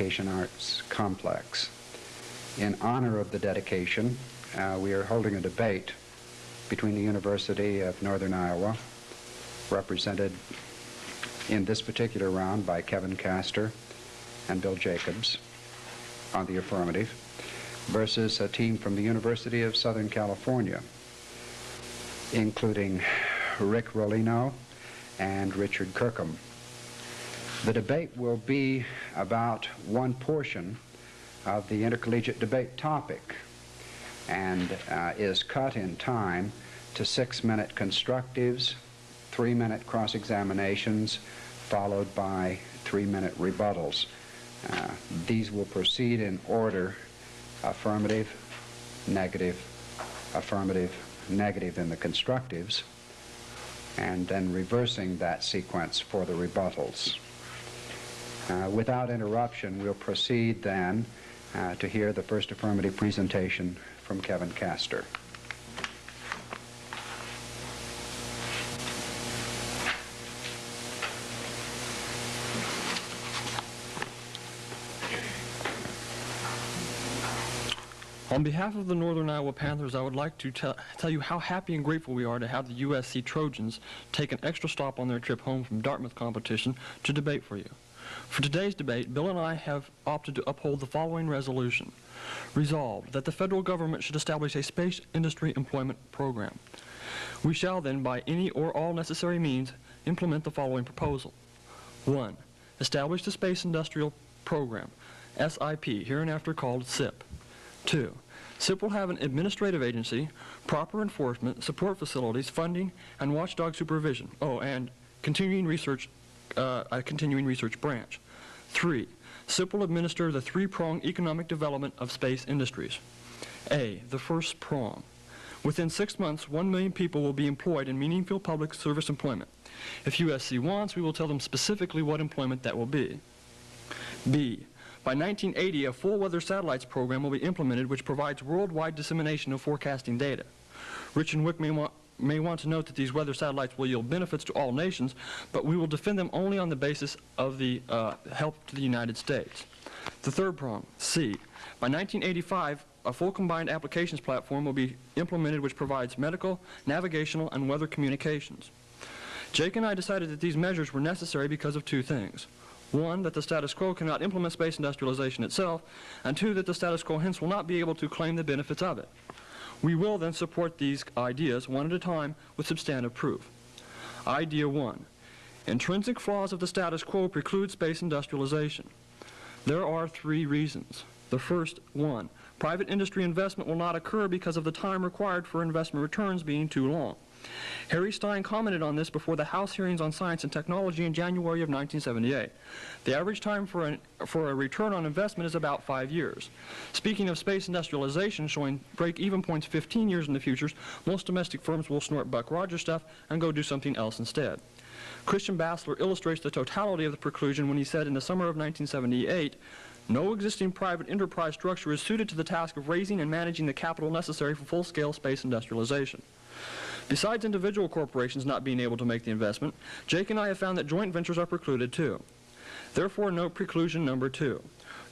Education Arts Complex. In honor of the dedication, we are holding a debate between the University of Northern Iowa, represented in this particular round by Kevin Castor and Bill Jacobs on the affirmative, versus a team from the University of Southern California, including Rick Rolino and Richard Kirkham. The debate will be about one portion of the intercollegiate debate topic and is cut in time to 6-minute constructives, 3-minute cross-examinations, followed by 3-minute rebuttals. These will proceed in order: affirmative, negative, affirmative, negative in the constructives, and then reversing that sequence for the rebuttals. Without interruption, we'll proceed then to hear the first affirmative presentation from Kevin Castor. On behalf of the Northern Iowa Panthers, I would like to tell you how happy and grateful we are to have the USC Trojans take an extra stop on their trip home from Dartmouth competition to debate for you. For today's debate, Bill and I have opted to uphold the following resolution. Resolved, that the federal government should establish a space industry employment program. We shall then, by any or all necessary means, implement the following proposal. 1. Establish the Space Industrial Program, SIP, hereinafter called SIP. 2. SIP will have an administrative agency, proper enforcement, support facilities, funding, and watchdog supervision. Oh, and continuing research, a continuing research branch. 3. SIP will administer the three-pronged economic development of space industries. A, the first prong. Within 6 months, 1 million people will be employed in meaningful public service employment. If USC wants, we will tell them specifically what employment that will be. B, by 1980, a full weather satellites program will be implemented which provides worldwide dissemination of forecasting data. Rich and Wick may want to note that these weather satellites will yield benefits to all nations, but we will defend them only on the basis of the help to the United States. The third prong, C. By 1985, a full combined applications platform will be implemented which provides medical, navigational, and weather communications. Jake and I decided that these measures were necessary because of two things. 1, that the status quo cannot implement space industrialization itself, and 2, that the status quo hence will not be able to claim the benefits of it. We will then support these ideas one at a time with substantive proof. Idea 1. Intrinsic flaws of the status quo preclude space industrialization. There are 3 reasons. The first, 1. Private industry investment will not occur because of the time required for investment returns being too long. Harry Stein commented on this before the House hearings on science and technology in January of 1978. The average time for a return on investment is about 5 years. Speaking of space industrialization showing break-even points 15 years in the future, most domestic firms will snort Buck Rogers stuff and go do something else instead. Christian Bassler illustrates the totality of the preclusion when he said in the summer of 1978, no existing private enterprise structure is suited to the task of raising and managing the capital necessary for full-scale space industrialization. Besides individual corporations not being able to make the investment, Jake and I have found that joint ventures are precluded too. Therefore, note preclusion number 2.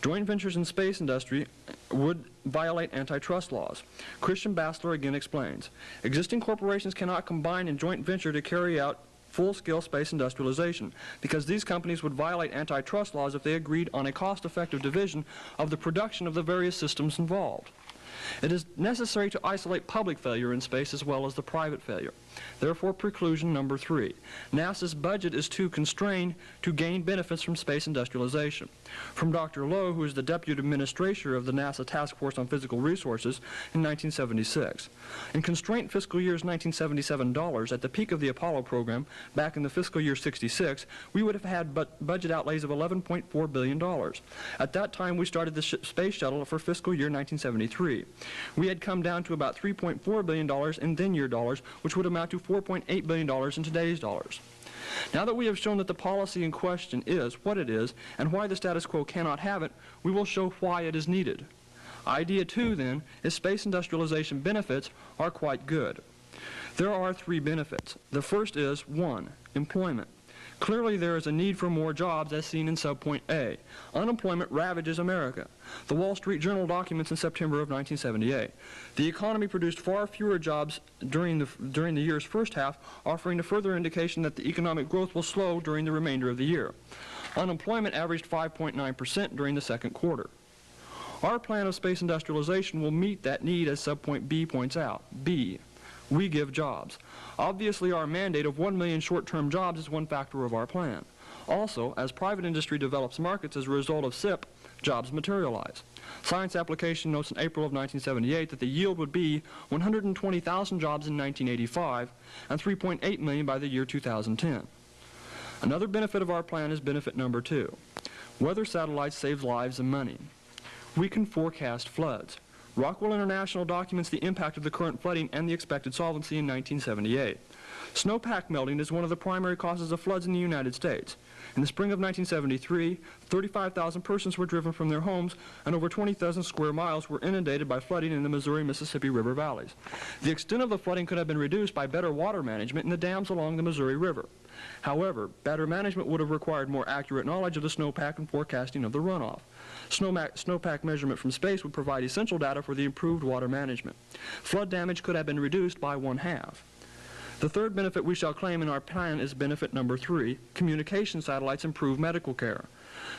Joint ventures in space industry would violate antitrust laws. Christian Bassler again explains, existing corporations cannot combine in joint venture to carry out full-scale space industrialization because these companies would violate antitrust laws if they agreed on a cost-effective division of the production of the various systems involved. It is necessary to isolate public failure in space as well as the private failure. Therefore, preclusion number 3. NASA's budget is too constrained to gain benefits from space industrialization. From Dr. Lowe, who is the Deputy Administrator of the NASA Task Force on Physical Resources in 1976. In constraint fiscal years 1977 dollars, at the peak of the Apollo program, back in the fiscal year 66, we would have had budget outlays of $11.4 billion. At that time, we started the space shuttle for fiscal year 1973. We had come down to about $3.4 billion in then-year dollars, which would amount to $4.8 billion in today's dollars. Now that we have shown that the policy in question is what it is and why the status quo cannot have it, we will show why it is needed. Idea 2, then, is space industrialization benefits are quite good. There are 3 benefits. The first is 1, employment. Clearly, there is a need for more jobs as seen in subpoint A. Unemployment ravages America. The Wall Street Journal documents in September of 1978. The economy produced far fewer jobs during the year's first half, offering a further indication that the economic growth will slow during the remainder of the year. Unemployment averaged 5.9% during the second quarter. Our plan of space industrialization will meet that need, as subpoint B points out. B, we give jobs. Obviously, our mandate of 1 million short-term jobs is one factor of our plan. Also, as private industry develops markets as a result of SIP, jobs materialize. Science Application notes in April of 1978 that the yield would be 120,000 jobs in 1985 and 3.8 million by the year 2010. Another benefit of our plan is benefit number 2. Weather satellites save lives and money. We can forecast floods. Rockwell International documents the impact of the current flooding and the expected solvency in 1978. Snowpack melting is one of the primary causes of floods in the United States. In the spring of 1973, 35,000 persons were driven from their homes and over 20,000 square miles were inundated by flooding in the Missouri-Mississippi River valleys. The extent of the flooding could have been reduced by better water management in the dams along the Missouri River. However, better management would have required more accurate knowledge of the snowpack and forecasting of the runoff. Snowpack measurement from space would provide essential data for the improved water management. Flood damage could have been reduced by 1/2. The third benefit we shall claim in our plan is benefit number 3. Communication satellites improve medical care.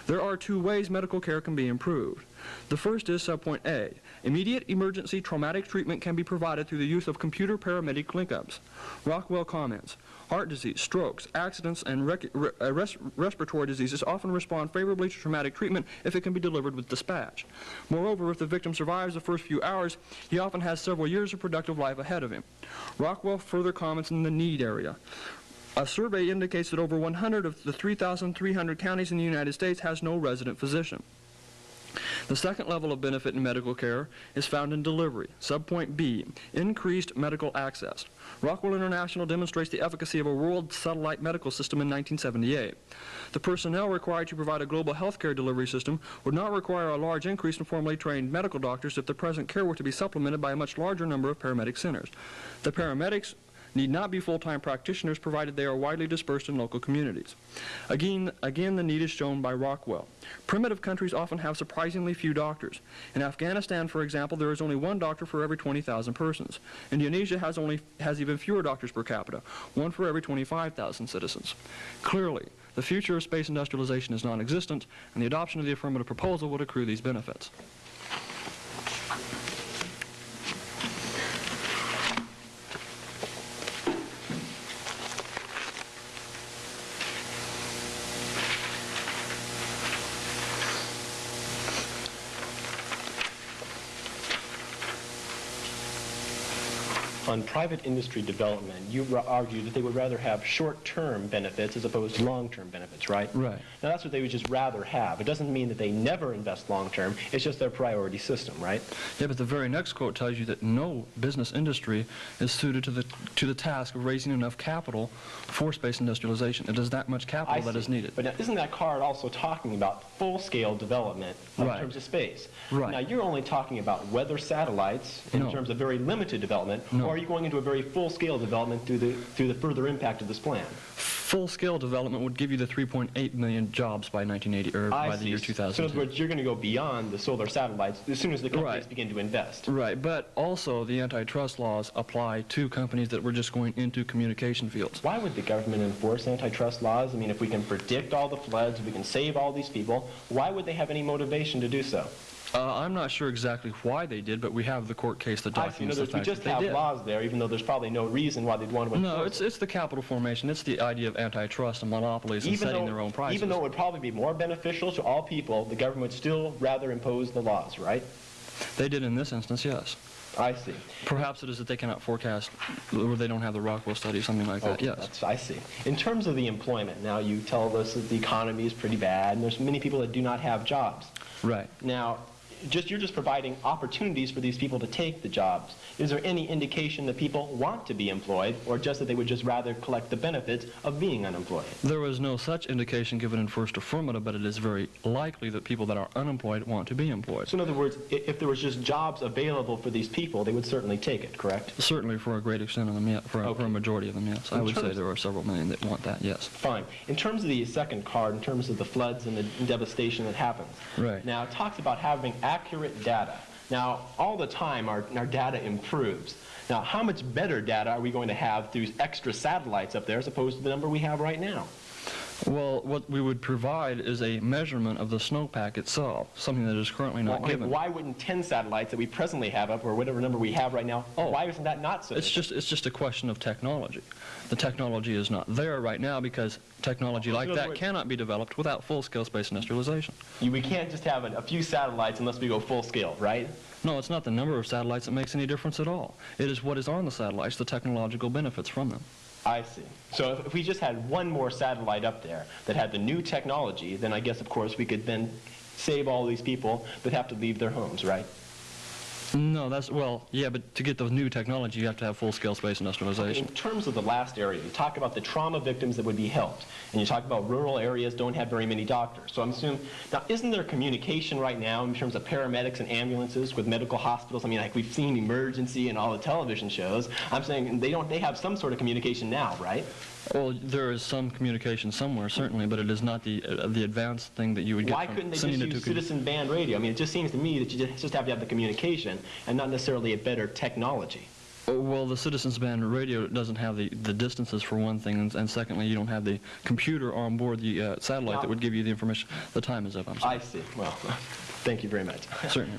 There are 2 ways medical care can be improved. The first is subpoint A. Immediate emergency traumatic treatment can be provided through the use of computer paramedic linkups. Rockwell comments, heart disease, strokes, accidents, and respiratory diseases often respond favorably to traumatic treatment if it can be delivered with dispatch. Moreover, if the victim survives the first few hours, he often has several years of productive life ahead of him. Rockwell further comments in the need area. A survey indicates that over 100 of the 3,300 counties in the United States has no resident physician. The second level of benefit in medical care is found in delivery. Subpoint B, increased medical access. Rockwell International demonstrates the efficacy of a world satellite medical system in 1978. The personnel required to provide a global healthcare delivery system would not require a large increase in formally trained medical doctors if the present care were to be supplemented by a much larger number of paramedic centers. The paramedics need not be full-time practitioners provided they are widely dispersed in local communities. Again, the need is shown by Rockwell. Primitive countries often have surprisingly few doctors. In Afghanistan, for example, there is only 1 doctor for every 20,000 persons. Indonesia has even fewer doctors per capita, 1 for every 25,000 citizens. Clearly, the future of space industrialization is non-existent, and the adoption of the affirmative proposal would accrue these benefits. On private industry development, you argue that they would rather have short-term benefits as opposed to long-term benefits, right? Right. Now, that's what they would just rather have. It doesn't mean that they never invest long-term. It's just their priority system, right? Yeah, but the very next quote tells you that no business industry is suited to the task of raising enough capital for space industrialization. It is that much capital that is needed. But now, isn't that card also talking about full-scale development in Right. terms of space? Right. Now, you're only talking about weather satellites in No. terms of very limited development, No. or are you going into a very full-scale development through the further impact of this plan? Full-scale development would give you the 3.8 million jobs by 1980 or by the year So in 2000. other words, you're going to go beyond the solar satellites as soon as the companies Right. begin to invest. Right, but also the antitrust laws apply to companies that were just going into communication fields. Why would the government enforce antitrust laws? I mean, if we can predict all the floods, if we can save all these people, why would they have any motivation to do so? I'm not sure exactly why they did, but we have the court case that I see. In documents other the words, we fact just that they have did. laws there, even though there's probably no reason why they'd want to enforce No, it's the capital formation. It's the idea of antitrust and monopolies and setting their own prices. Even though it would probably be more beneficial to all people, the government would still rather impose the laws, right? They did in this instance, yes. I see. Perhaps it is that they cannot forecast, or they don't have the Rockwell study, something like that, yes. I see. In terms of the employment, now you tell us that the economy is pretty bad, and there's many people that do not have jobs. Right. Now, you're just providing opportunities for these people to take the jobs. Is there any indication that people want to be employed, or just that they would just rather collect the benefits of being unemployed? There was no such indication given in first affirmative, but it is very likely that people that are unemployed want to be employed. So in other words, if there was just jobs available for these people, they would certainly take it, correct? Certainly for a great extent of them, yes. For a majority of them, yes. I would say there are several million that want that, yes. Fine. In terms of the second card, in terms of the floods and the devastation that happens, Right. now it talks about having accurate data. Now, all the time our data improves. Now, how much better data are we going to have through extra satellites up there as opposed to the number we have right now? Well, what we would provide is a measurement of the snowpack itself, something that is currently not given. Why wouldn't 10 satellites that we presently have up, or whatever number we have right now, why isn't that not sufficient? It's just a question of technology. The technology is not there right now because technology like that cannot be developed without full-scale space industrialization. We can't just have a few satellites unless we go full scale, right? No, it's not the number of satellites that makes any difference at all. It is what is on the satellites, the technological benefits from them. I see. So if we just had one more satellite up there that had the new technology, then I guess, of course, we could then save all these people that have to leave their homes, right? No, well, yeah, but to get the new technology, you have to have full-scale space industrialization. In terms of the last area, you talk about the trauma victims that would be helped, and you talk about rural areas don't have very many doctors. So I'm assuming, now isn't there communication right now in terms of paramedics and ambulances with medical hospitals? I mean, like we've seen Emergency and all the television shows. I'm saying they have some sort of communication now, right? Well, there is some communication somewhere, certainly, but it is not the advanced thing that you would get Why from couldn't they just sending it use to citizen band radio? I mean, it just seems to me that you just have to have the communication and not necessarily a better technology. Well, the citizens band radio doesn't have the distances for one thing, and secondly, you don't have the computer on board the satellite that would give you the information. The time is up, I'm sorry. I see. Well, thank you very much. Certainly.